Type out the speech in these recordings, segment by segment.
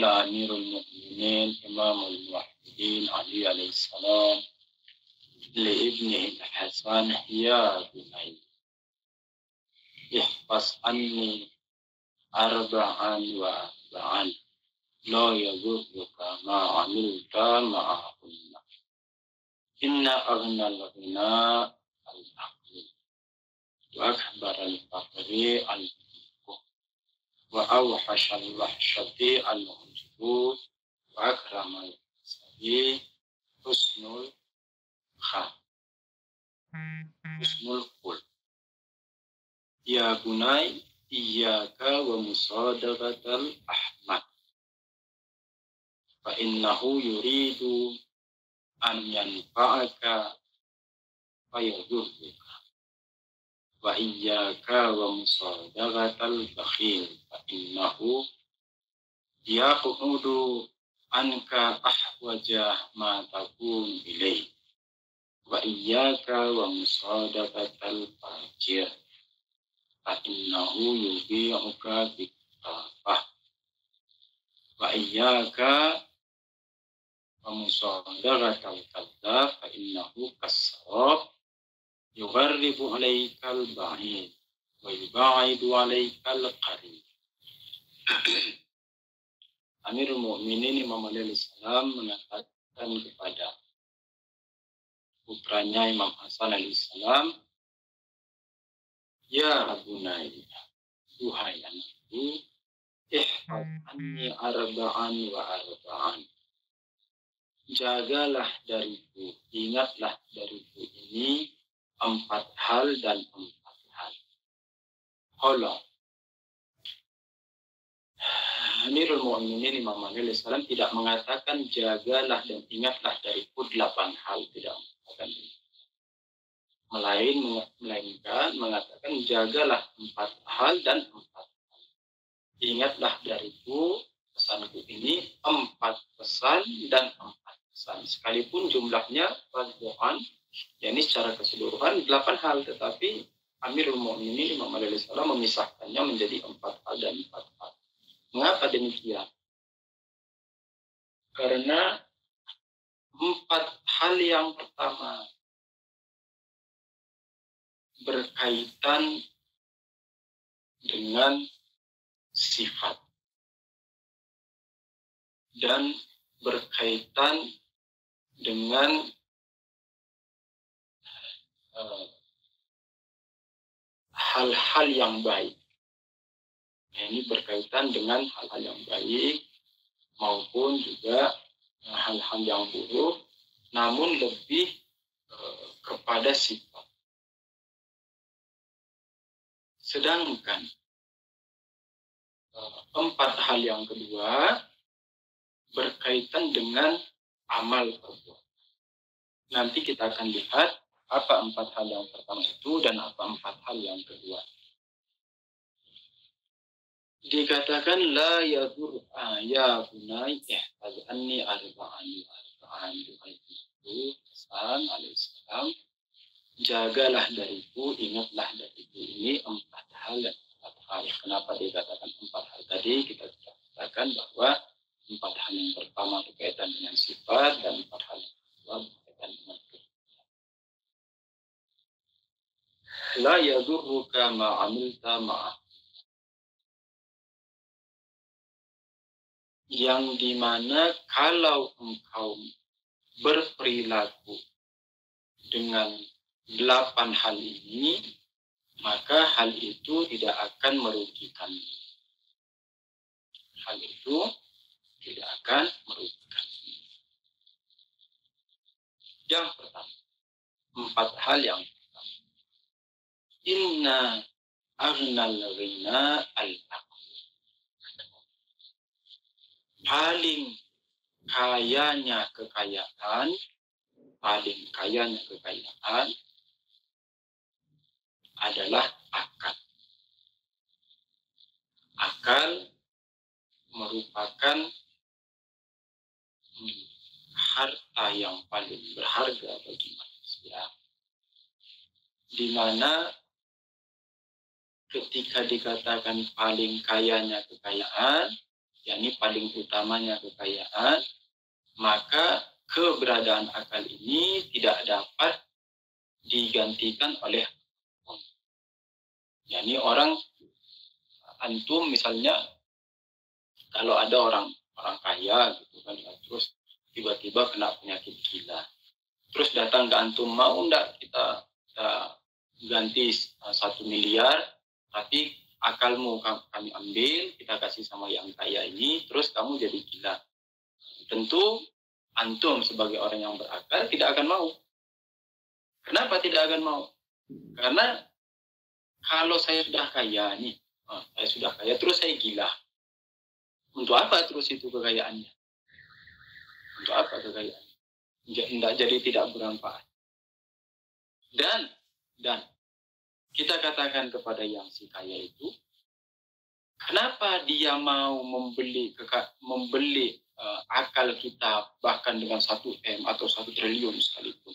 Qala Amirul Mu'minin Imamul Muwahhidin Ali alaihissalam li ibnihi al-Hasan ya bunai ihfaz anni arba'an wa arba'an la yadurruka ma 'amilta ma'ahunna inna aghnal ghina al-aqli wa akbar al-faqri al-fuqh wa awhash al-wahshati al-ujub wa akram al-sabi husnul khul. Ya bunai iyyaka wa musadaqatal ahmad fa innahu yuridu an yanfa'aka fa yadhurruka wa iyyaka wa musadaqatal bakhil fa innahu yaqudu anka ahwaja ma takun ilaih wa iyyaka wa musadaqatal fajir fa innahu yubi'uka bittafah wa iyyaka wa musadaqatal kadzdzab fa innahu kasrab yugharribu 'alaikal ba'id wa yub'idu 'alaikal qarib. Amirul Mukminin Imam Ali alaihissalam mengatakan kepada putranya Imam Hasan alaihissalam, ya bunai, duhai anakku, ihfaz anni arba'an wa arba'an. Jagalah dariku, ingatlah dariku ini 4 hal dan 4 hal. Qala Amirul Mu'minin Imam Ali alaihissalam tidak mengatakan jagalah dan ingatlah dariku 8 hal, tidak mengatakan ini. Melainkan mengatakan jagalah 4 hal dan 4 hal. Ingatlah dariku pesanku ini 4 pesan dan 4 pesan. Sekalipun jumlahnya fardhu'an, yakni secara keseluruhan 8 hal, tetapi Amirul Mukminin Imam Ali alaihissalam memisahkannya menjadi 4 hal dan 4 hal. Mengapa demikian? Karena 4 hal yang pertama berkaitan dengan sifat dan berkaitan dengan hal-hal yang baik. Nah, ini berkaitan dengan hal-hal yang baik maupun juga hal-hal yang buruk, namun lebih kepada sifat. Sedangkan 4 hal yang kedua berkaitan dengan amal perbuatan. Nanti kita akan lihat apa 4 hal yang pertama itu dan apa 4 hal yang kedua. Dikatakan la yadur ya bunai ihfaz anni arba'an duhai itu pesan alaihissalam, jagalah dariku, ingatlah dariku ini 4 hal dan 4 hal. Kenapa dikatakan 4 hal tadi? Kita katakan bahwa 4 hal yang pertama berkaitan dengan sifat dan 4 hal yang kedua berkaitan dengan kehidupan. La yadurruka ma 'amilta ma'ah, yang dimana kalau engkau berperilaku dengan 8 hal ini, maka hal itu tidak akan merugikan. Hal itu tidak akan merugikan. Yang pertama, 4 hal yang pertama. Inna aghnal ghina al-aql. Paling kayanya kekayaan adalah akal. Akal merupakan harta yang paling berharga bagi manusia, di mana ketika dikatakan paling kayanya kekayaan, yakni paling utamanya kekayaan, maka keberadaan akal ini tidak dapat digantikan oleh apapun. Yakni orang antum misalnya kalau ada orang kaya gitu kan, terus tiba-tiba kena penyakit gila, terus datang ke antum, mau enggak kita ganti 1 miliar, tapi akalmu kami ambil, kita kasih sama yang kaya ini, terus kamu jadi gila. Tentu antum sebagai orang yang berakal tidak akan mau. Kenapa tidak akan mau? Karena kalau saya sudah kaya nih, saya sudah kaya terus saya gila, untuk apa terus itu kekayaannya? Untuk apa kekayaannya? Jadi tidak bermanfaat. Dan kita katakan kepada yang si kaya itu, kenapa dia mau membeli akal kita bahkan dengan 1 M atau 1 triliun sekalipun?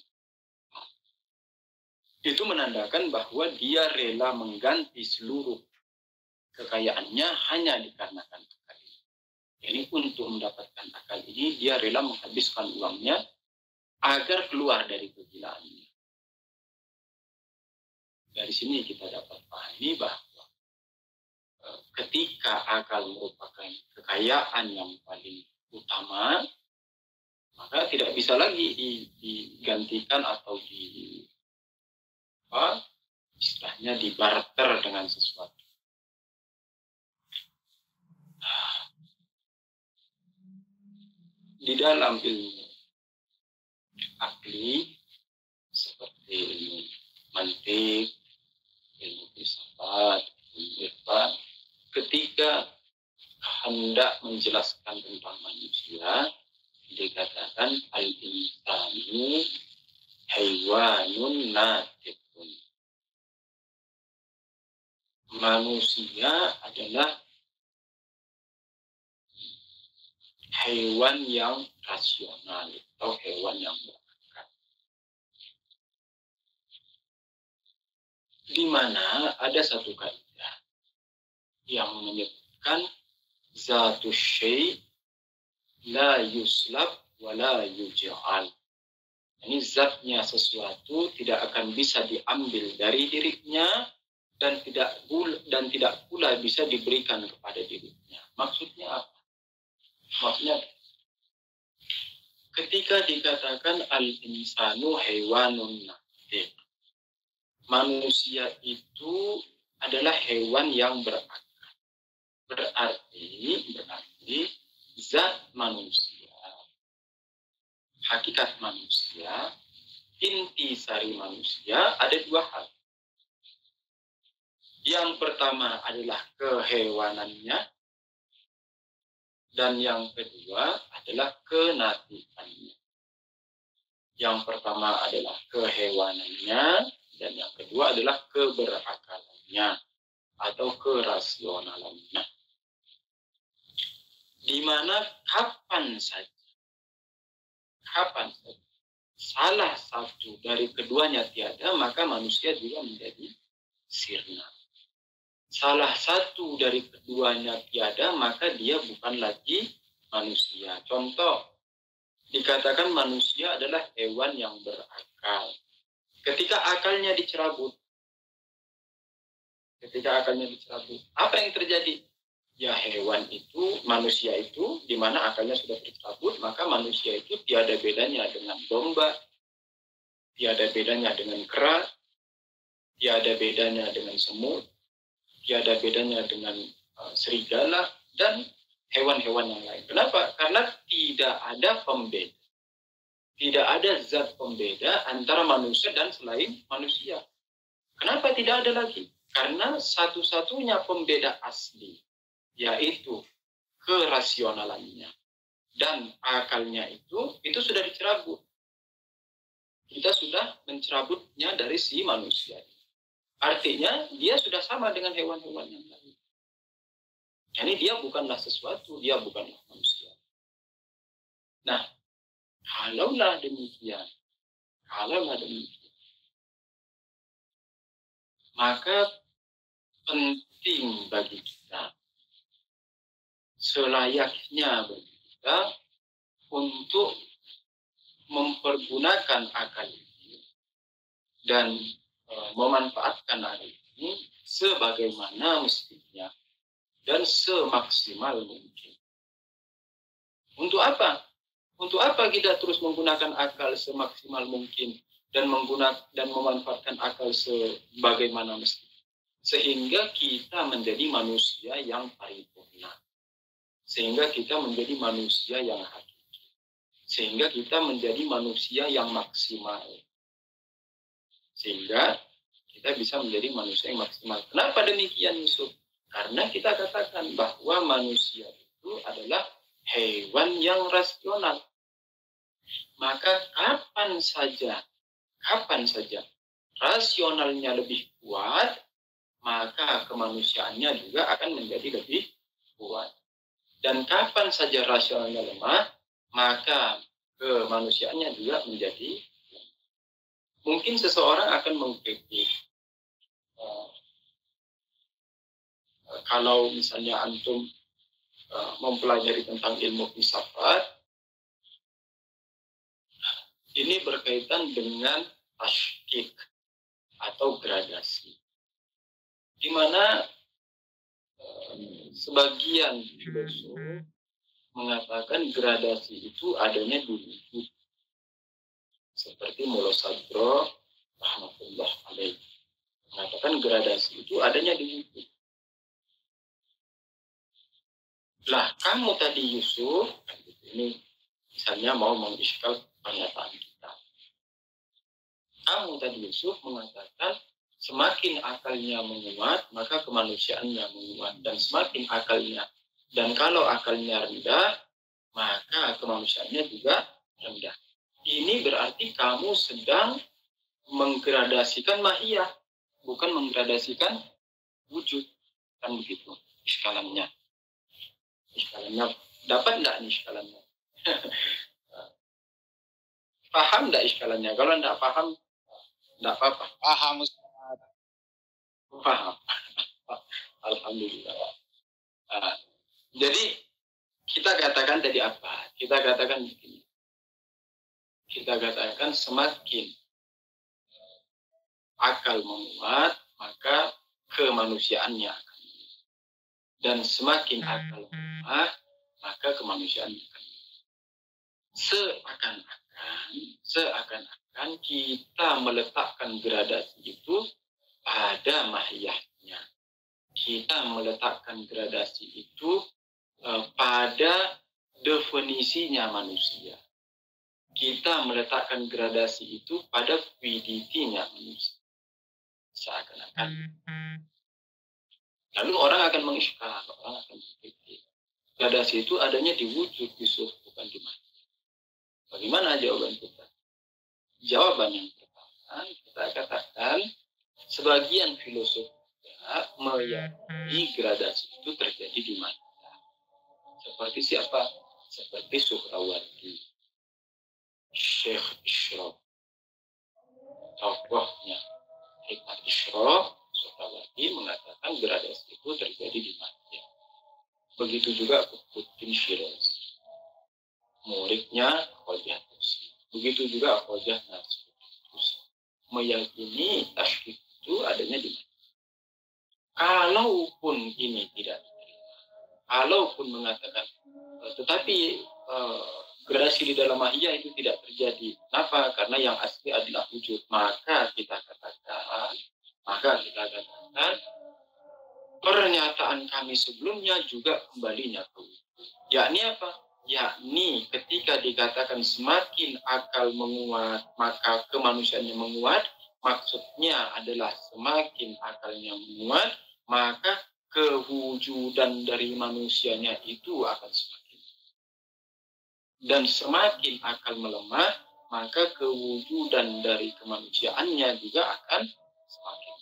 Itu menandakan bahwa dia rela mengganti seluruh kekayaannya hanya dikarenakan akal ini. Jadi untuk mendapatkan akal ini, dia rela menghabiskan uangnya agar keluar dari kegilaannya. Dari sini kita dapat pahami bahwa ketika akal merupakan kekayaan yang paling utama, maka tidak bisa lagi digantikan atau istilahnya dibarter dengan sesuatu. Di dalam ilmu akli seperti ilmu mantik, ilmu filsafat, ilmu irfan, ketika hendak menjelaskan tentang manusia, dikatakan al-insanu haywanun natiqun. Manusia adalah hewan yang rasional atau hewan yang berakal. Di mana ada satu kaidah yang menyebutkan zatu syai' la yuslab wa la yuj'al. Ini zatnya sesuatu tidak akan bisa diambil dari dirinya dan tidak pula bisa diberikan kepada dirinya. Maksudnya apa? Maksudnya ketika dikatakan al-insanu haywanun natiq, manusia itu adalah hewan yang berakal. Berarti zat manusia, hakikat manusia, inti sari manusia ada 2 hal. Yang pertama adalah kehewanannya, dan yang kedua adalah kenatikannya. Yang pertama adalah kehewanannya, dan yang kedua adalah keberakalannya atau kerasionalannya. Di mana kapan saja salah satu dari keduanya tiada, maka manusia juga menjadi sirna. Salah satu dari keduanya tiada, maka dia bukan lagi manusia. Contoh, dikatakan manusia adalah hewan yang berakal. Ketika akalnya dicerabut, apa yang terjadi? Ya hewan itu, manusia itu, di mana akalnya sudah tercabut, maka manusia itu tiada bedanya dengan domba, tiada bedanya dengan kera, tiada bedanya dengan semut, tiada bedanya dengan serigala, dan hewan-hewan yang lain. Kenapa? Karena tidak ada pembeda. Tidak ada zat pembeda antara manusia dan selain manusia. Kenapa tidak ada lagi? Karena satu-satunya pembeda asli, yaitu kerasionalannya dan akalnya itu sudah dicerabut. Kita sudah mencerabutnya dari si manusia. Artinya dia sudah sama dengan hewan-hewan yang lain. Jadi dia bukanlah sesuatu, dia bukanlah manusia. Nah, kalaulah demikian, maka penting bagi kita selayaknya bagi kita untuk mempergunakan akal ini dan memanfaatkan akal ini sebagaimana mestinya dan semaksimal mungkin. Untuk apa? Untuk apa kita terus menggunakan akal semaksimal mungkin dan memanfaatkan akal sebagaimana mestinya? Sehingga kita menjadi manusia yang paripurna. Sehingga kita menjadi manusia yang hakiki. Sehingga kita menjadi manusia yang maksimal. Sehingga kita bisa menjadi manusia yang maksimal. Kenapa demikian, Yusuf? Karena kita katakan bahwa manusia itu adalah hewan yang rasional. Maka kapan saja rasionalnya lebih kuat, maka kemanusiaannya juga akan menjadi lebih kuat. Dan kapan saja rasionalnya lemah, maka kemanusiaannya juga menjadi lemah. Mungkin seseorang akan mengkritik, kalau misalnya antum mempelajari tentang ilmu filsafat, ini berkaitan dengan tashkik atau gradasi, di mana sebagian filosof mengatakan gradasi itu adanya di wujud, seperti Mulla Sadro rahmatullah alaih mengatakan gradasi itu adanya di wujud. Lah kamu tadi Yusuf, ini misalnya mau mengiskal pernyataan kita. Kamu tadi Yusuf mengatakan semakin akalnya menguat, maka kemanusiaannya menguat. Dan semakin akalnya, dan kalau akalnya rendah, maka kemanusiaannya juga rendah. Ini berarti kamu sedang menggradasikan mahiyah, bukan menggradasikan wujud. Kan begitu iskalannya. Dapat enggak nih iskalannya? Paham enggak iskalannya? Kalau enggak paham, enggak apa-apa. Paham. Paham. Alhamdulillah. Jadi kita katakan tadi apa? Kita katakan begini. Kita katakan semakin akal menguat, maka kemanusiaannya akan. Dan semakin akal lemah, maka kemanusiaannya akan. Seakan-akan kita meletakkan gradasi itu pada mahiyahnya. Kita meletakkan gradasi itu pada definisinya manusia. Kita meletakkan gradasi itu pada quiditinya manusia. Seakan-akan. Lalu orang akan mengiskal, orang akan berpikir. Gradasi itu adanya di wujud, Yusuf, bukan di mana. Bagaimana jawaban kita? Jawaban yang pertama, kita katakan sebagian filosof meyakini gradasi itu terjadi di mana. Seperti siapa? Seperti Suhrawardi, Syekh Isyraq, tokohnya Hikmat Isyraq, Suhrawardi mengatakan gradasi itu terjadi di manusia. Begitu juga Qutbuddin Syirazi, muridnya Khojah Tusi. Begitu juga Khojah Nasruddin Tusi. Meyakini tashkik itu adanya di mana. Kalaupun ini tidak diterima, kalaupun mengatakan, tetapi gradasi di dalam mahiyah itu tidak terjadi. Kenapa? Karena yang asli adalah wujud. Maka kita katakan, pernyataan kami sebelumnya juga kembalinya ke wujud. Yakni apa? Yakni ketika dikatakan semakin akal menguat, maka kemanusiaannya menguat. Maksudnya adalah semakin akalnya menguat, maka kewujudan dari manusianya itu akan semakin. Dan semakin akal melemah, maka kewujudan dari kemanusiaannya juga akan semakin.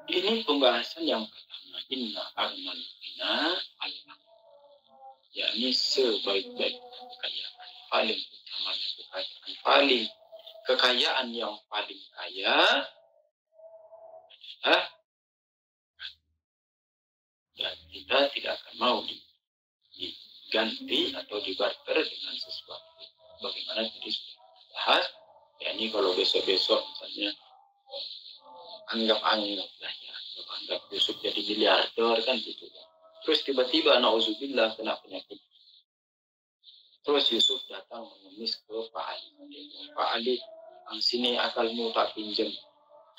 Ini pembahasan yang pertama. Inna arnal bina al-am. Yakni sebaik-baik kekayaan. Paling utama kekayaan. Kekayaan yang paling kaya adalah dan kita tidak akan mau diganti atau dibarter dengan sesuatu. Bagaimana tadi sudah bahas, ya ini kalau besok-besok misalnya anggap lah ya, anggap Yusuf jadi miliarder kan gitu ya. Terus tiba-tiba na'udzubillah kena penyakit. Terus Yusuf datang mengemis ke Pak Ali. Pak Ali, sini akalmu tak pinjam.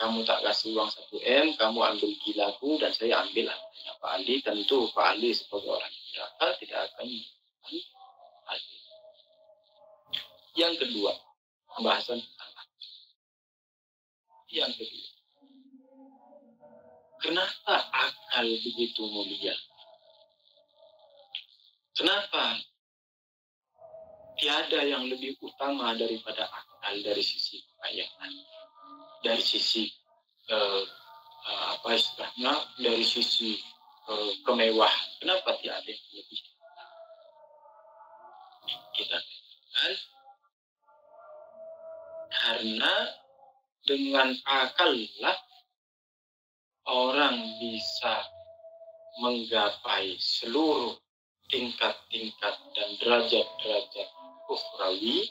Kamu tak kasih uang 1 M, kamu ambil gilaku dan saya ambil hartanya Pak Ali. Tentu Pak Ali sebagai orang neraka tidak akan adil. Yang kedua, pembahasan tentang akal. Yang kedua, kenapa akal begitu mulia? Kenapa tiada yang lebih utama daripada akal dari sisi kekayaan, dari sisi apa istilahnya, dari sisi kemewahan? Kenapa tiada yang lebih? Kita katakan karena dengan akal lah orang bisa menggapai seluruh tingkat-tingkat dan derajat-derajat ukhrawi.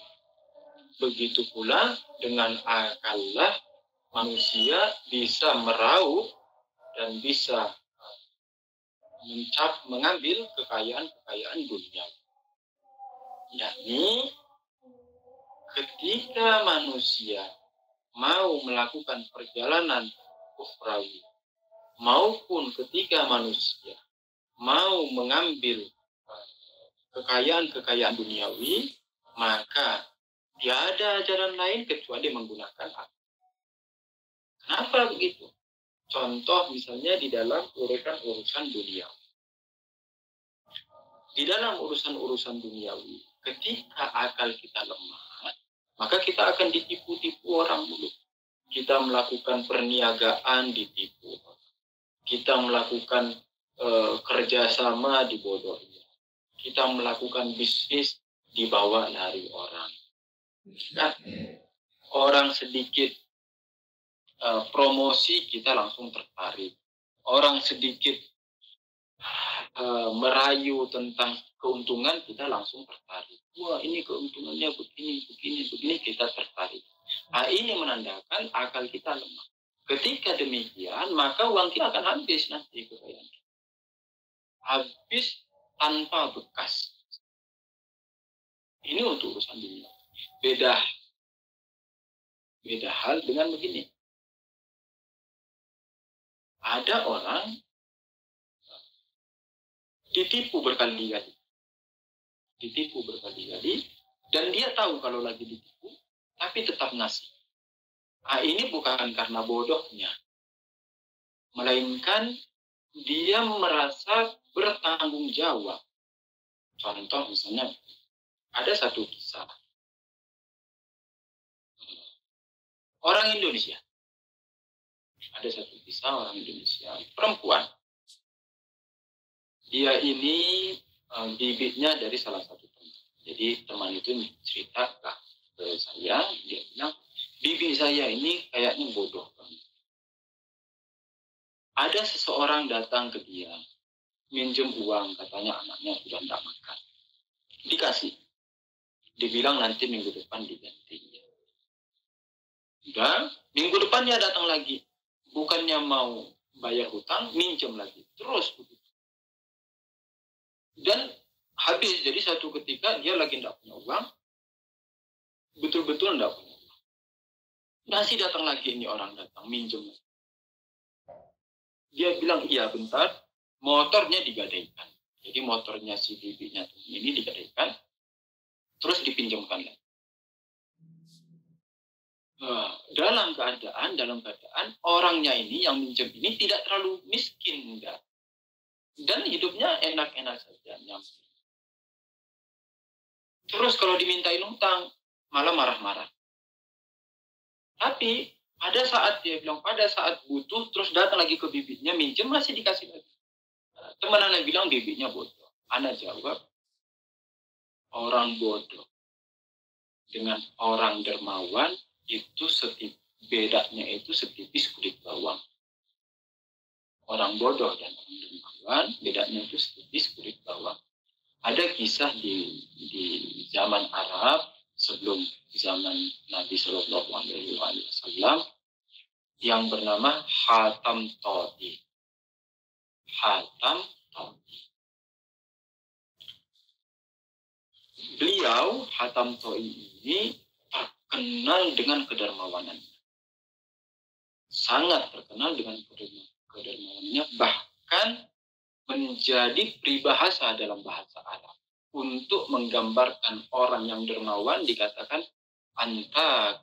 Begitu pula dengan akal lah manusia bisa meraup dan bisa mengambil kekayaan dunia. Yakni ketika manusia mau melakukan perjalanan ukhrawi maupun ketika manusia mau mengambil kekayaan duniawi, maka tiada jalan lain kecuali menggunakan akal. Kenapa begitu? Contoh misalnya di dalam urusan duniawi. Di dalam urusan duniawi, ketika akal kita lemah, maka kita akan ditipu-tipu orang dulu. Kita melakukan perniagaan ditipu. Kita melakukan kerjasama dibodohi. Kita melakukan bisnis dibawa dari orang. Nah, orang sedikit promosi kita langsung tertarik. Orang sedikit merayu tentang keuntungan kita langsung tertarik. Wah, ini keuntungannya begini kita tertarik. Nah, ini menandakan akal kita lemah. Ketika demikian, maka uang kita akan habis nanti kekayaan kita. Habis tanpa bekas. Ini untuk urusan dunia. Beda hal dengan begini. Ada orang ditipu berkali-kali. Dan dia tahu kalau lagi ditipu, tapi tetap ngasih. Nah, ini bukan karena bodohnya. Melainkan dia merasa bertanggung jawab. Contoh misalnya, ada satu kisah. Orang Indonesia. Ada satu kisah orang Indonesia. Perempuan. Dia ini bibitnya dari salah satu teman. Jadi teman itu cerita ke saya. Dia bilang, bibi saya ini kayaknya bodoh banget. Ada seseorang datang ke dia, minjem uang, katanya anaknya sudah tidak makan. Dikasih. Dibilang nanti minggu depan diganti. Udah, minggu depannya datang lagi. Bukannya mau bayar hutang, minjem lagi. Terus begitu. Dan habis, jadi satu ketika dia lagi tidak punya uang, betul-betul tidak punya uang. Masih datang lagi ini orang datang, minjem. Dia bilang, iya bentar, motornya digadaikan. Jadi motornya si bibinya ini digadaikan, terus dipinjamkan lagi. Nah, dalam keadaan orangnya ini yang minjem ini tidak terlalu miskin, enggak. Dan hidupnya enak-enak saja, nyaman. Terus kalau dimintain hutang, malah marah-marah. Tapi pada saat dia bilang, pada saat butuh, terus datang lagi ke bibitnya, minjem, masih dikasih lagi. Teman anak bilang bibitnya bodoh. Anak jawab, orang bodoh dengan orang dermawan itu bedanya itu setipis kulit bawang. Orang bodoh dan orang dermawan pengetahuan, bedanya itu tipis kulit bawah. Ada kisah di zaman Arab sebelum zaman Nabi Shallallahu Alaihi Wasallam yang bernama Hatam Ta'i. Hatam Ta'i. Beliau Hatam Ta'i ini terkenal dengan kedermawanannya. Sangat terkenal dengan kedermawanannya, bahkan menjadi peribahasa dalam bahasa Arab. Untuk menggambarkan orang yang dermawan dikatakan anta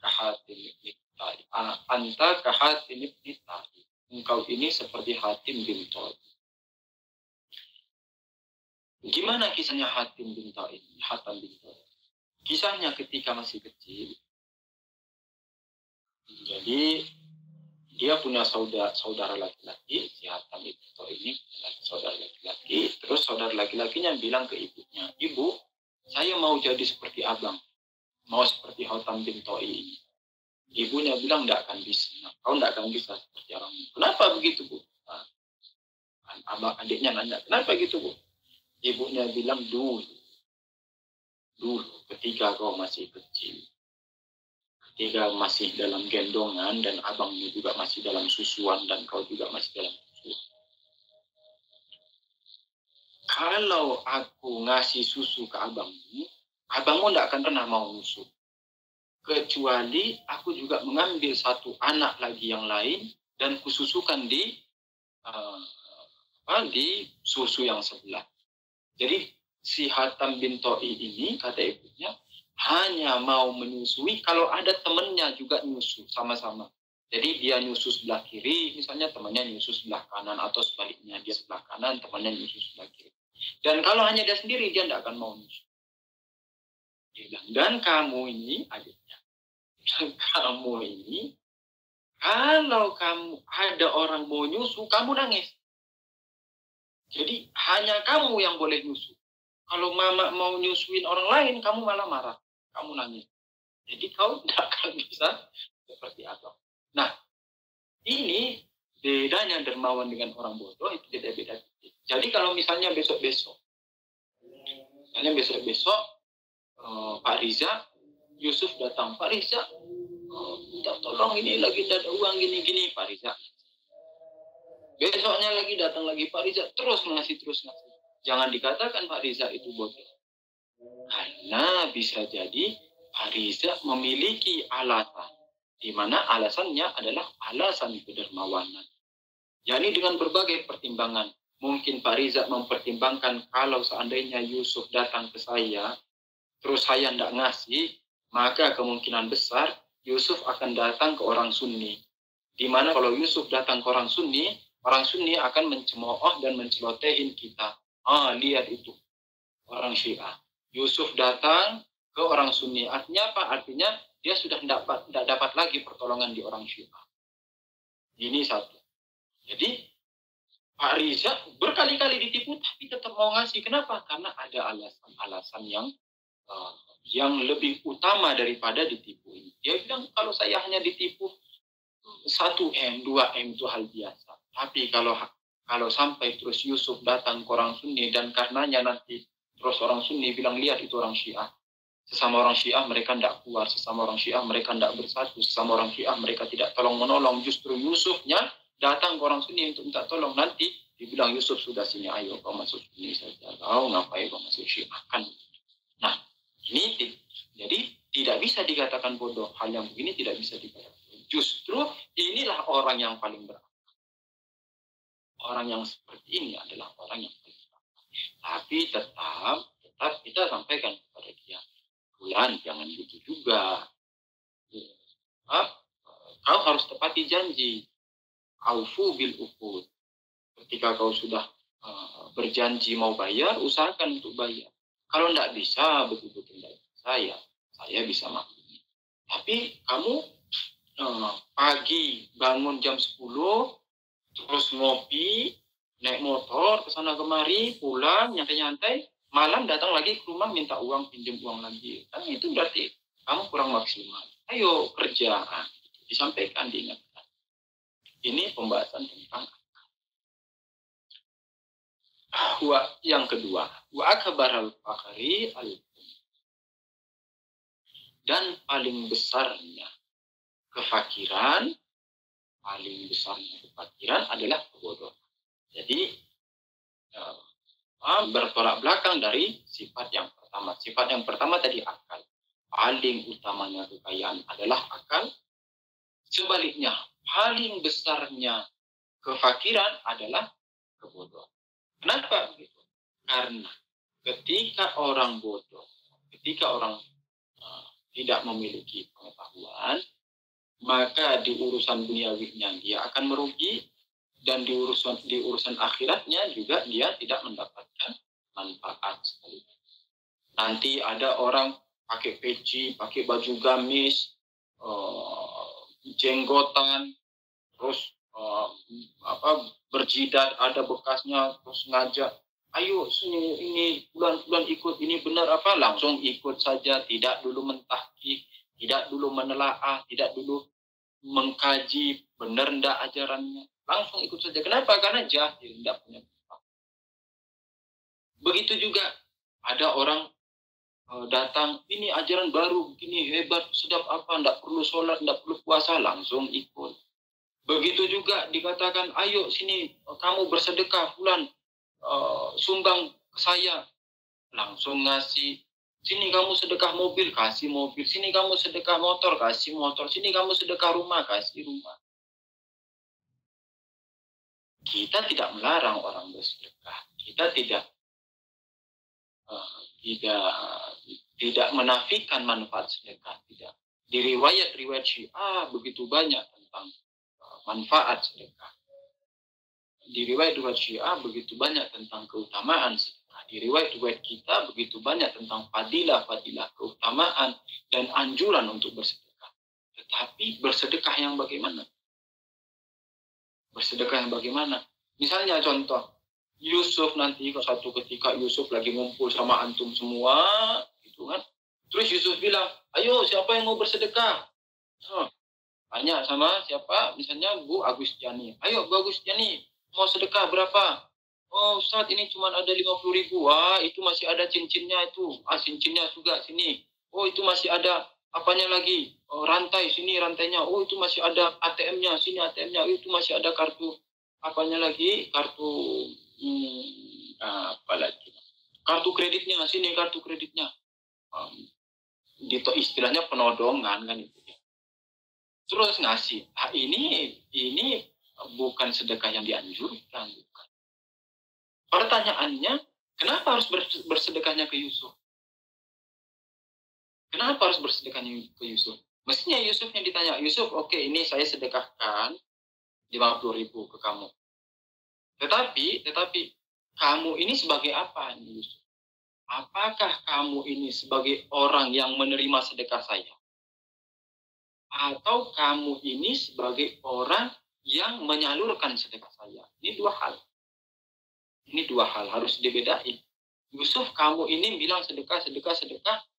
kahatim ibn Ta'i. Anta kahatim ibn Ta'i. Engkau ini seperti Hatim bin Ta'i. Gimana kisahnya Hatim bin Ta'i? Hatim bin Ta'i. Kisahnya ketika masih kecil. Jadi dia punya saudara laki-laki, si Hatam itu ini saudara laki-laki. Terus saudara laki-lakinya bilang ke ibunya, ibu, saya mau jadi seperti abang, mau seperti Hatam bin Ta'i ini. Ibunya bilang tidak akan bisa, kau tidak akan bisa seperti orang. Kenapa begitu bu? Nah, abang adiknya nanya, kenapa gitu bu? Ibunya bilang dulu ketika kau masih kecil. Ketika masih dalam gendongan dan abangmu juga masih dalam susuan dan kau juga masih dalam susuan. Kalau aku ngasih susu ke abangmu tidak akan pernah mau nyusu. Kecuali aku juga mengambil satu anak lagi yang lain dan kususukan di susu yang sebelah. Jadi si Hatam bin Ta'i ini, kata ibunya, hanya mau menyusui kalau ada temannya juga nyusu sama-sama. Jadi dia nyusu sebelah kiri, misalnya temannya nyusu sebelah kanan, atau sebaliknya dia sebelah kanan, temannya nyusu sebelah kiri. Dan kalau hanya dia sendiri, dia tidak akan mau nyusu. Dia bilang, dan kamu ini, adiknya, kamu ini, kalau kamu ada orang mau nyusu, kamu nangis. Jadi hanya kamu yang boleh nyusu. Kalau mama mau nyusuin orang lain, kamu malah marah. Kamu nangis. Jadi kau tidak akan bisa seperti apa. Nah, ini bedanya dermawan dengan orang bodoh itu beda-beda. Jadi kalau misalnya besok-besok Pak Riza, Yusuf datang, Pak Riza, minta tolong ini lagi tidak ada uang gini-gini, Pak Riza. Besoknya lagi datang lagi Pak Riza, terus ngasih. Jangan dikatakan Pak Riza itu bodoh. Karena bisa jadi Pak Riza memiliki alasan, di mana alasannya adalah alasan kedermawanan. Yani dengan berbagai pertimbangan. Mungkin Pak Riza mempertimbangkan kalau seandainya Yusuf datang ke saya, terus saya tidak ngasih, maka kemungkinan besar Yusuf akan datang ke orang Sunni. Di mana kalau Yusuf datang ke orang Sunni akan mencemooh dan mencelotehin kita. Lihat itu, orang Syiah. Yusuf datang ke orang Sunni. Artinya apa? Artinya dia sudah tidak dapat lagi pertolongan di orang Syiah. Ini satu. Jadi Pak Riza berkali-kali ditipu tapi tetap mau ngasih. Kenapa? Karena ada alasan-alasan yang lebih utama daripada ditipu ini. Dia bilang kalau saya hanya ditipu 1M, 2M itu hal biasa. Tapi kalau sampai terus Yusuf datang ke orang Sunni dan karenanya nanti terus orang Sunni bilang lihat itu orang Syiah. Sesama orang Syiah mereka tidak kuat, sesama orang Syiah mereka tidak bersatu, sesama orang Syiah mereka tidak tolong-menolong. Justru Yusufnya datang ke orang Sunni untuk minta tolong. Nanti dibilang Yusuf sudah sini, ayo kau masuk Sunni saja. Kau ngapain kau masuk Syiah kan? Nah, ini jadi tidak bisa dikatakan bodoh. Hal yang begini tidak bisa dikatakan. Justru inilah orang yang paling berakal. Orang yang seperti ini adalah orang yang paling berakal. Tapi tetap kita sampaikan kepada dia, Bulan, jangan gitu juga. Kau harus tepati janji. Aufu bil uqud. Ketika kau sudah berjanji mau bayar, usahakan untuk bayar. Kalau tidak bisa, betul-betul tidak bisa, saya bisa maklumi. Tapi kamu pagi bangun jam 10, terus ngopi, naik motor ke sana kemari, pulang nyantai-nyantai, malam datang lagi ke rumah minta uang, pinjam uang lagi. Kan itu berarti kamu kurang maksimal. Ayo kerja, disampaikan, diingatkan. Ini pembahasan tentang Yang kedua, wa akbaral fakri al, dan paling besarnya kefakiran, adalah kebodohan. Jadi bertolak belakang dari sifat yang pertama. Sifat yang pertama tadi akal. Paling utamanya kekayaan adalah akal. Sebaliknya, paling besarnya kefakiran adalah kebodohan. Kenapa begitu? Karena ketika orang bodoh, ketika orang tidak memiliki pengetahuan, maka di urusan duniawinya dia akan merugi, dan di urusan akhiratnya juga dia tidak mendapatkan manfaat sekali. Nanti ada orang pakai peci, pakai baju gamis, jenggotan, terus berjidat ada bekasnya, terus ngajak, ayo sini, ini bulan ikut, ini benar apa, langsung ikut saja, tidak dulu mentahqiq, tidak dulu menelaah, tidak dulu mengkaji benar ndak ajarannya, langsung ikut saja. Kenapa? Karena jahil, tidak punya. Begitu juga ada orang datang, ini ajaran baru, begini hebat, sedap apa, ndak perlu sholat, ndak perlu puasa, langsung ikut. Begitu juga dikatakan, ayo sini kamu bersedekah bulan, sumbang ke saya, langsung ngasih. Sini kamu sedekah mobil, kasih mobil. Sini kamu sedekah motor, kasih motor. Sini kamu sedekah rumah, kasih rumah. Kita tidak melarang orang bersedekah. Kita tidak menafikan manfaat sedekah. Tidak. Di riwayat-riwayat Syiah begitu banyak tentang manfaat sedekah. Di riwayat-riwayat Syiah begitu banyak tentang keutamaan sedekah. Di riwayat-riwayat kita begitu banyak tentang fadilah-fadilah, keutamaan, dan anjuran untuk bersedekah. Tetapi bersedekah yang bagaimana? Bersedekah yang bagaimana? Misalnya contoh, Yusuf nanti suatu ketika Yusuf lagi ngumpul sama antum semua, gitu kan? Terus Yusuf bilang, ayo siapa yang mau bersedekah? Tanya sama siapa? Misalnya Bu Agustiani. Ayo Bu Agustiani, mau sedekah berapa? Oh Ustaz, ini cuma ada 50.000. Wah, itu masih ada cincinnya itu. Cincinnya juga sini. Oh, itu masih ada apanya lagi? Oh, rantai sini rantainya. Oh, itu masih ada ATM-nya sini ATM-nya. Oh, itu masih ada kartu apanya lagi? Kartu apa lagi? Kartu kreditnya sini, kartu kreditnya. Gitu istilahnya penodongan kan itu. Terus ngasih. Nah, ini bukan sedekah yang dianjurkan. Bukan. Pertanyaannya, kenapa harus bersedekahnya ke Yusuf? Kenapa harus bersedekahnya ke Yusuf? Mestinya Yusuf yang ditanya, Yusuf, oke, ini saya sedekahkan 50.000 ke kamu. Tetapi kamu ini sebagai apa, Yusuf? Apakah kamu ini sebagai orang yang menerima sedekah saya? Atau kamu ini sebagai orang yang menyalurkan sedekah saya? Ini dua hal. Ini dua hal harus dibedain. Yusuf, kamu ini bilang sedekah.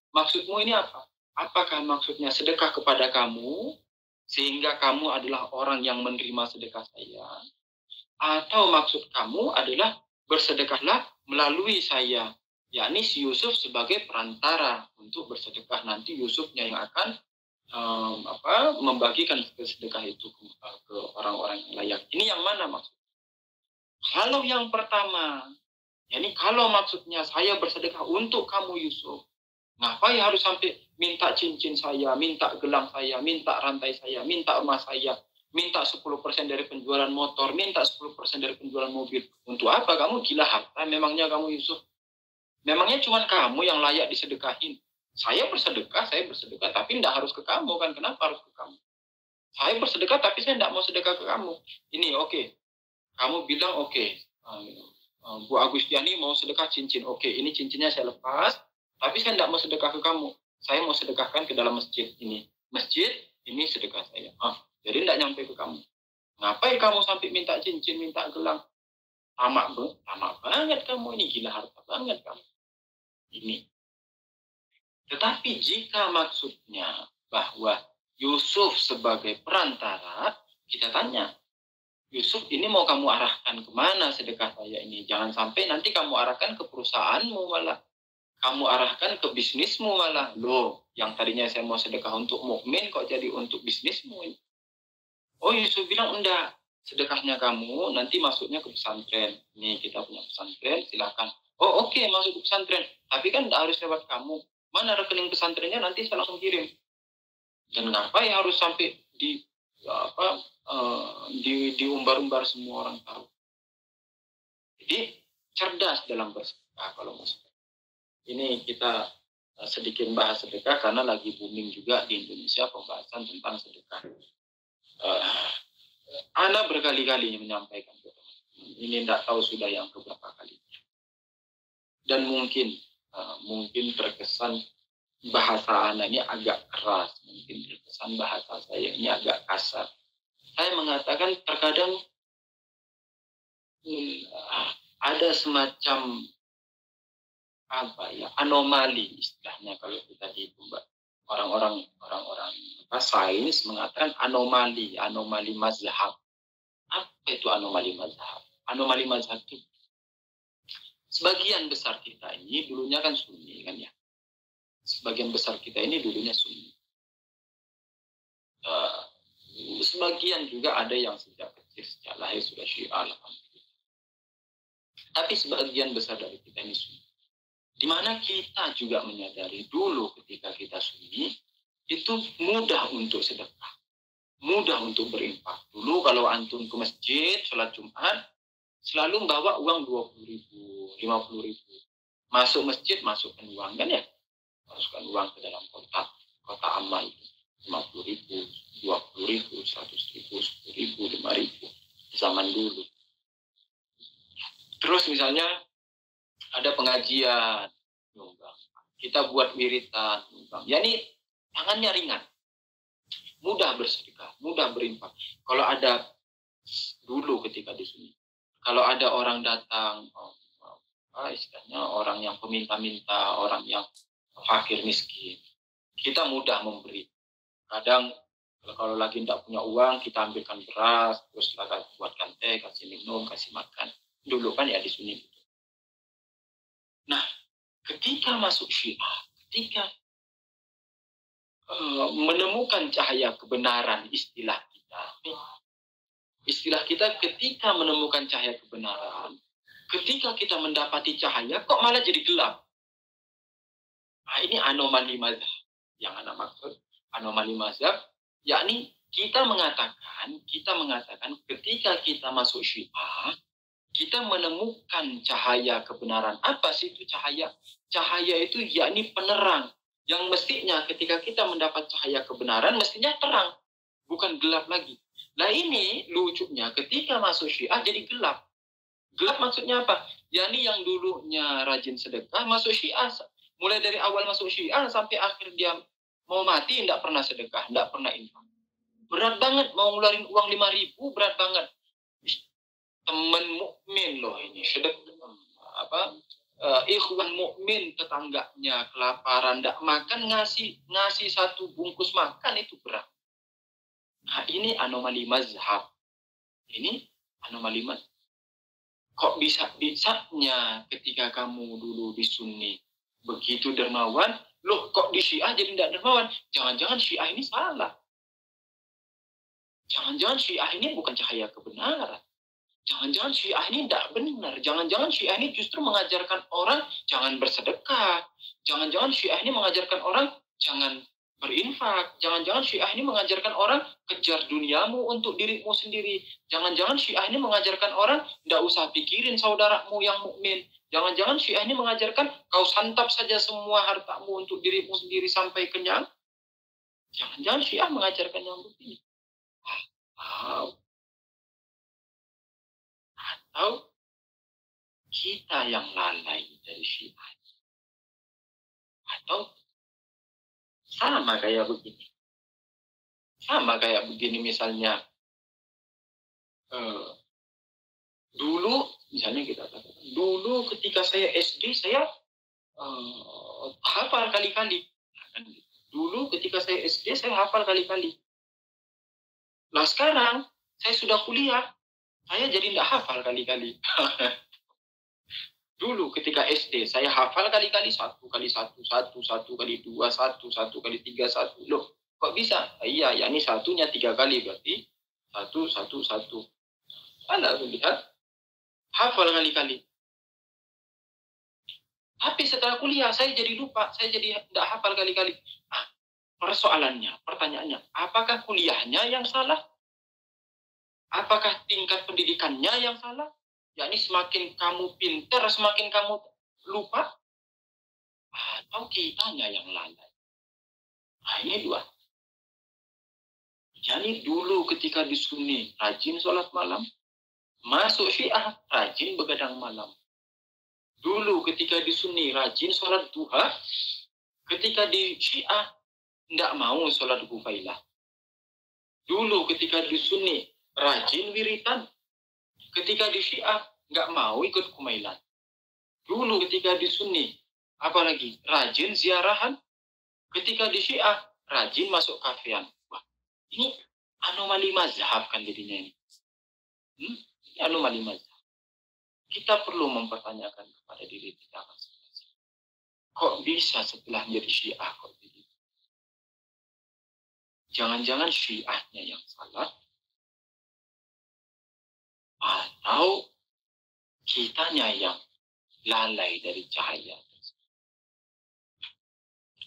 Maksudmu ini apa? Apakah maksudnya sedekah kepada kamu, sehingga kamu adalah orang yang menerima sedekah saya? Atau maksud kamu adalah bersedekahlah melalui saya, yakni si Yusuf sebagai perantara untuk bersedekah. Nanti Yusufnya yang akan membagikan sedekah itu ke orang-orang yang layak. Ini yang mana maksudnya? Kalau yang pertama, yakni kalau maksudnya saya bersedekah untuk kamu Yusuf, ngapain harus sampai minta cincin saya, minta gelang saya, minta rantai saya, minta emas saya, minta 10% dari penjualan motor, minta 10% dari penjualan mobil. Untuk apa? Kamu gila harta memangnya kamu Yusuf? Memangnya cuma kamu yang layak disedekahin? Saya bersedekah, tapi tidak harus ke kamu kan? Kenapa harus ke kamu? Saya bersedekah, tapi saya tidak mau sedekah ke kamu. Ini oke. Kamu bilang oke. Bu Agustiani mau sedekah cincin. Oke, ini cincinnya saya lepas, tapi saya tidak mau sedekah ke kamu. Saya mau sedekahkan ke dalam masjid ini. Masjid, ini sedekah saya. Jadi tidak nyampe ke kamu. Ngapain kamu sampai minta cincin, minta gelang? Tamak banget kamu ini. Gila harta banget kamu. Ini. Tetapi jika maksudnya bahwa Yusuf sebagai perantara, kita tanya, Yusuf, ini mau kamu arahkan kemana sedekah saya ini? Jangan sampai nanti kamu arahkan ke perusahaanmu malah. Kamu arahkan ke bisnismu malah. Loh, yang tadinya saya mau sedekah untuk mukmin kok jadi untuk bisnismu ini? Oh, Yusuf bilang, enggak. Sedekahnya kamu nanti masuknya ke pesantren. Nih, kita punya pesantren, silakan. Oh, oke, masuk ke pesantren. Tapi kan enggak harus lewat kamu. Mana rekening pesantrennya, nanti saya langsung kirim. Dan ngapain harus sampai diumbar-umbar semua orang tahu. Jadi cerdas dalam bersedekah kalau mau sedekah. Ini kita sedikit bahas sedekah karena lagi booming juga di Indonesia pembahasan tentang sedekah. Ana berkali-kali menyampaikan ke teman-teman. Ini tidak tahu sudah yang keberapa kali. Dan mungkin terkesan bahasa Ana ini agak keras, mungkin terkesan bahasa saya ini agak kasar. Saya mengatakan terkadang ada semacam anomali istilahnya kalau kita di orang-orang sains mengatakan anomali mazhab. Apa itu anomali mazhab? Anomali mazhab itu sebagian besar kita ini dulunya kan Sunni kan ya. Sebagian besar kita ini dulunya Sunni. Sebagian juga ada yang sejak kecil sejak lahir sudah Syiah. Tapi sebagian besar dari kita ini Sunni. Di mana kita juga menyadari dulu ketika kita Sunni itu mudah untuk sedekah, mudah untuk berinfak. Dulu kalau antum ke masjid sholat Jumat selalu bawa uang 20.000, 50.000. Masuk masjid masukkan uang kan ya, masukkan uang ke dalam kotak amal 50.000, 20.000, 100.000, 10.000, 5.000 zaman dulu. Terus misalnya ada pengajian, kita buat wiritan, ya ini tangannya ringan, mudah bersedekah, mudah berinfak. Kalau ada dulu ketika di sini, kalau ada orang datang, istilahnya orang yang peminta-minta, orang yang fakir miskin, kita mudah memberi. Kadang kalau lagi tidak punya uang, kita ambilkan beras, terus kita buatkan teh, kasih minum, kasih makan. Dulu kan ya di sini. Nah, ketika masuk Syiah, ketika menemukan cahaya kebenaran istilah kita ketika menemukan cahaya kebenaran, ketika kita mendapati cahaya, kok malah jadi gelap? Nah, ini anomali mazhab. Yang Anda maksud, anomali mazhab, yakni kita mengatakan ketika kita masuk Syiah, kita menemukan cahaya kebenaran. Apa sih itu cahaya? Cahaya itu yakni penerang. Yang mestinya ketika kita mendapat cahaya kebenaran, mestinya terang. Bukan gelap lagi. Nah ini lucunya ketika masuk Syiah jadi gelap. Gelap maksudnya apa? Yakni yang dulunya rajin sedekah masuk Syiah. Mulai dari awal masuk Syiah sampai akhir dia mau mati tidak pernah sedekah, tidak pernah infak. Berat banget mau ngeluarin uang 5.000, berat banget. Teman mukmin loh ini, ikhwan mukmin tetangganya kelaparan tidak makan, ngasih satu bungkus makan itu berat. Nah ini anomali mazhab. Ini anomali mazhab. Kok bisa-bisanya ketika kamu dulu di Sunni begitu dermawan, loh kok di Syiah jadi tidak dermawan? Jangan-jangan Syiah ini salah. Jangan-jangan Syiah ini bukan cahaya kebenaran. Jangan-jangan Syiah ini tidak benar. Jangan-jangan Syiah ini justru mengajarkan orang jangan bersedekah. Jangan-jangan Syiah ini mengajarkan orang jangan berinfak. Jangan-jangan Syiah ini mengajarkan orang kejar duniamu untuk dirimu sendiri. Jangan-jangan Syiah ini mengajarkan orang tidak usah pikirin saudaramu yang mukmin. Jangan-jangan Syiah ini mengajarkan kau santap saja semua hartamu untuk dirimu sendiri sampai kenyang. Jangan-jangan Syiah mengajarkan yang begini. Atau kita yang lalai dari Syiah. Atau sama kayak begini misalnya dulu misalnya kita katakan dulu ketika saya SD saya hafal kali-kali. Dulu ketika saya SD saya hafal kali-kali. Nah sekarang saya sudah kuliah, Saya jadi tidak hafal kali-kali. Dulu ketika SD, saya hafal kali-kali 1 kali 1, 1 kali 2, 1 kali 3, 1. Loh, kok bisa? Iya, ya ini satunya 3 kali berarti 1, 1, 1. Anda lihat, hafal kali-kali. Tapi setelah kuliah, saya jadi lupa. Saya jadi tidak hafal kali-kali. Persoalannya, pertanyaannya, apakah kuliahnya yang salah? Apakah tingkat pendidikannya yang salah? Yakni semakin kamu pintar, semakin kamu lupa? Atau kitanya yang lalai? Nah, ini dua. Jadi dulu ketika di Sunni, rajin sholat malam. Masuk Syiah, rajin begadang malam. Dulu ketika di Sunni, rajin sholat duha. Ketika di Syiah, tidak mau sholat gufailah. Dulu ketika di Sunni, rajin wiritan. Ketika di Syiah, nggak mau ikut kumailan. Dulu ketika di Sunni, apalagi rajin ziarahan. Ketika di Syiah, rajin masuk kafean. Wah, ini anomali mazhab kan jadinya ini. Ini anomali mazhab. Kita perlu mempertanyakan kepada diri kita masing-masing. Kok bisa setelah menjadi Syiah kok jadi? Jangan-jangan Syiahnya yang salah, atau kitanya yang lalai dari cahaya,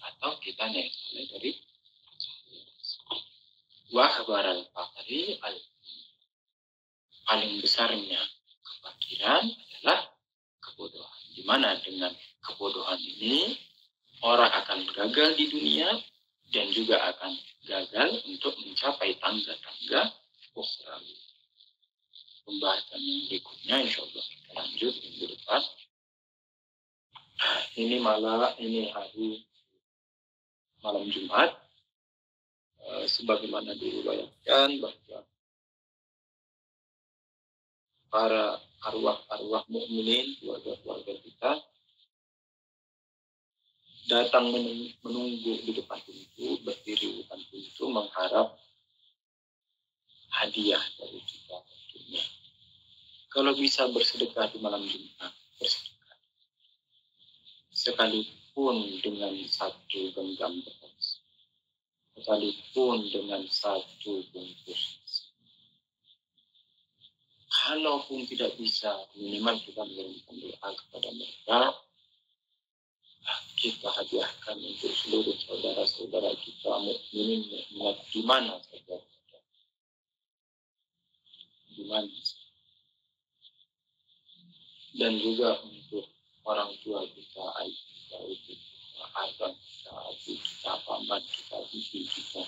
atau kitanya yang lalai dari cahaya. Wahbar al-fakri paling besarnya kefakiran adalah kebodohan. Di mana dengan kebodohan ini orang akan gagal di dunia dan juga akan gagal untuk mencapai tangga-tangga ukhrawi. Pembahasan yang berikutnya insya Allah kita lanjut minggu depan. Ini hari malam Jumat, sebagaimana diriwayatkan bahwa para arwah mukminin, keluarga kita datang menunggu di depan pintu, berdiri di depan pintu mengharap hadiah dari kita tentunya. Kalau bisa bersedekah di malam Jumat, bersedekah. Sekalipun dengan 1 genggam beras, sekalipun dengan 1 bungkus. Kalaupun tidak bisa, minimal kita mengirimkan doa kepada mereka. Kita hadiahkan untuk seluruh saudara-saudara kita mukminin di mana saja. Di mana saja. Dan juga untuk orang tua kita, ayah kita, ibu kita, abang kita, adik kita, paman kita, bibi kita,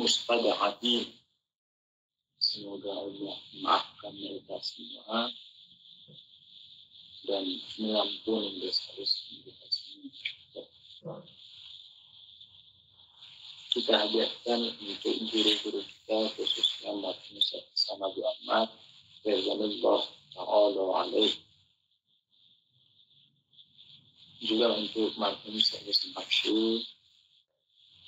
mustada'atin. Semoga Allah maafkan mereka semua dan mengampuni dosa-dosa mereka semua. Kita hadiahkan untuk guru-guru kita, khususnya Martin Sama Bu Ahmad, Rizwanullah Ta'ala alaih. Juga untuk Martin Sempaksu,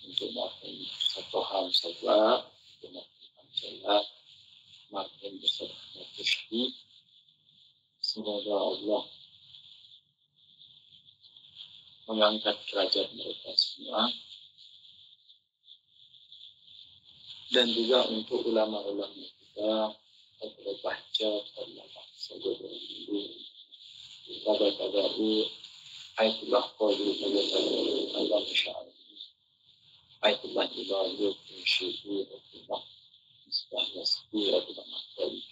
untuk Martin Satoham Sabah, untuk Martin Hamzala, Martin beserta Tushki. Semoga Allah mengangkat derajat mereka semua. Dan juga untuk ulama-ulama kita, Abu Bahjah, Allah saja dulu, tabaru, Aitullah Qadir, Allah Masya'ala, Aitullah Ibadah, Syukur, Aitullah Misbah Yasbir, Aitullah Mahdali,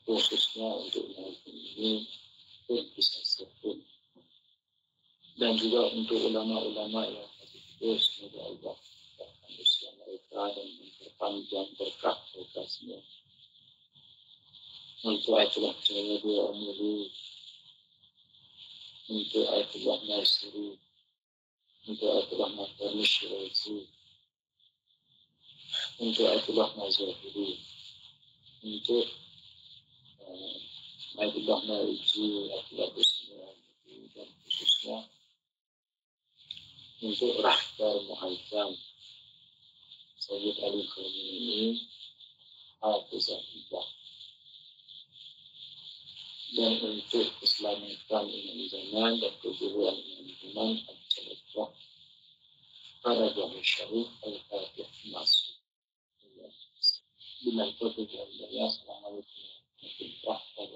khususnya untuk mengenai ini pun bisa sepun. Dan juga untuk ulama-ulama yang itu, semoga Allah memperpanjang usia mereka dan memperpanjang berkah mereka semua. Untuk Aitullah Jaya Dua Umulu, untuk Aitullah Nasiri, untuk Aitullah Mahdani Syirazi, untuk Aitullah Nazahiri, untuk Aitullah Naiji, Aitullah Husni, dan khususnya untuk Rahbar Mu'azzam Sayyid Ali Khamenei, Hafizahullah. dan untuk keselamatan umat zaman dan keguguran umat zaman al-Jalabah pada Jami Syarif al-Fatih masuk dengan Tuhan yang Assalamualaikum warahmatullahi wabarakatuh.